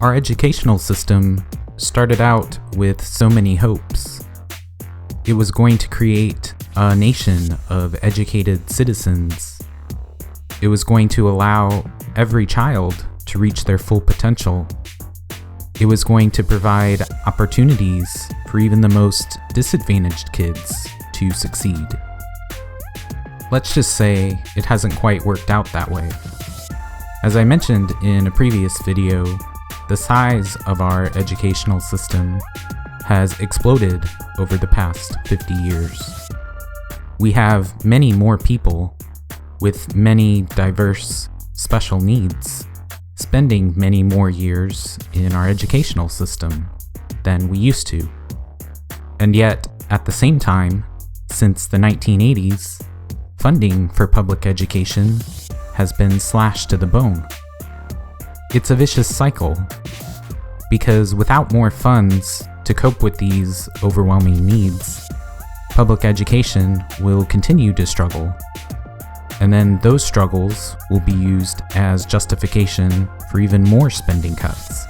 Our educational system started out with so many hopes. It was going to create a nation of educated citizens. It was going to allow every child to reach their full potential. It was going to provide opportunities for even the most disadvantaged kids to succeed. Let's just say it hasn't quite worked out that way. As I mentioned in a previous video, the size of our educational system has exploded over the past 50 years. We have many more people with many diverse special needs spending many more years in our educational system than we used to. And yet, at the same time, since the 1980s, funding for public education has been slashed to the bone. It's a vicious cycle, because without more funds to cope with these overwhelming needs, public education will continue to struggle, and then those struggles will be used as justification for even more spending cuts.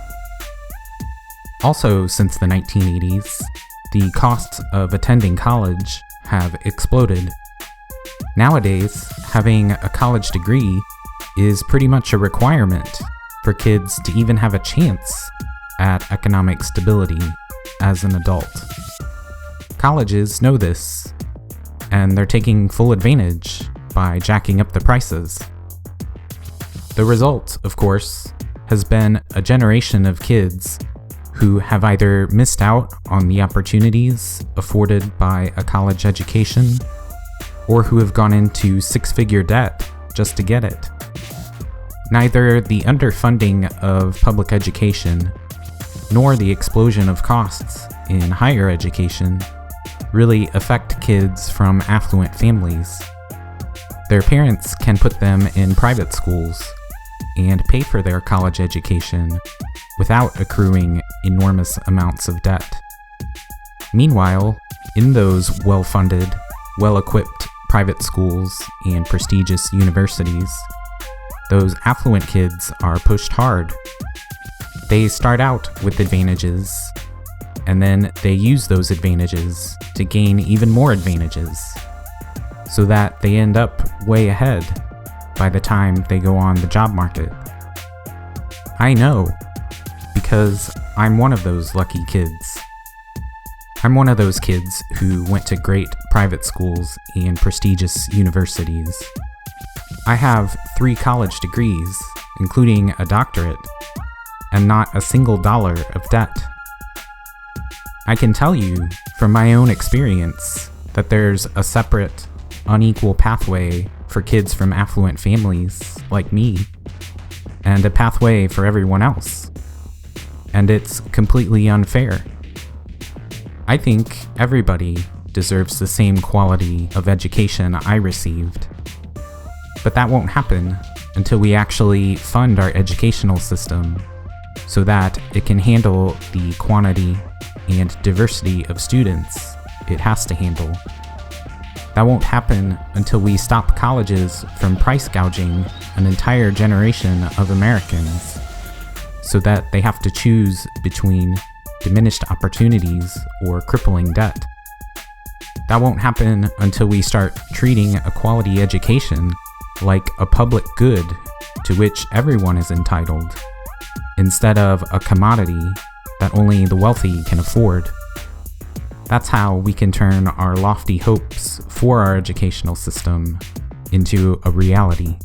Also, since the 1980s, the costs of attending college have exploded. Nowadays, having a college degree is pretty much a requirement for kids to even have a chance at economic stability as an adult. Colleges know this, and they're taking full advantage by jacking up the prices. The result, of course, has been a generation of kids who have either missed out on the opportunities afforded by a college education, or who have gone into six-figure debt just to get it. Neither the underfunding of public education nor the explosion of costs in higher education really affect kids from affluent families. Their parents can put them in private schools and pay for their college education without accruing enormous amounts of debt. Meanwhile, in those well-funded, well-equipped private schools and prestigious universities, those affluent kids are pushed hard. They start out with advantages, and then they use those advantages to gain even more advantages, so that they end up way ahead by the time they go on the job market. I know, because I'm one of those lucky kids. I'm one of those kids who went to great private schools and prestigious universities. I have 3 college degrees, including a doctorate, and not a single dollar of debt. I can tell you from my own experience that there's a separate, unequal pathway for kids from affluent families like me, and a pathway for everyone else. And it's completely unfair. I think everybody deserves the same quality of education I received. But that won't happen until we actually fund our educational system so that it can handle the quantity and diversity of students it has to handle. That won't happen until we stop colleges from price gouging an entire generation of Americans so that they have to choose between diminished opportunities or crippling debt. That won't happen until we start treating a quality education like a public good to which everyone is entitled, instead of a commodity that only the wealthy can afford. That's how we can turn our lofty hopes for our educational system into a reality.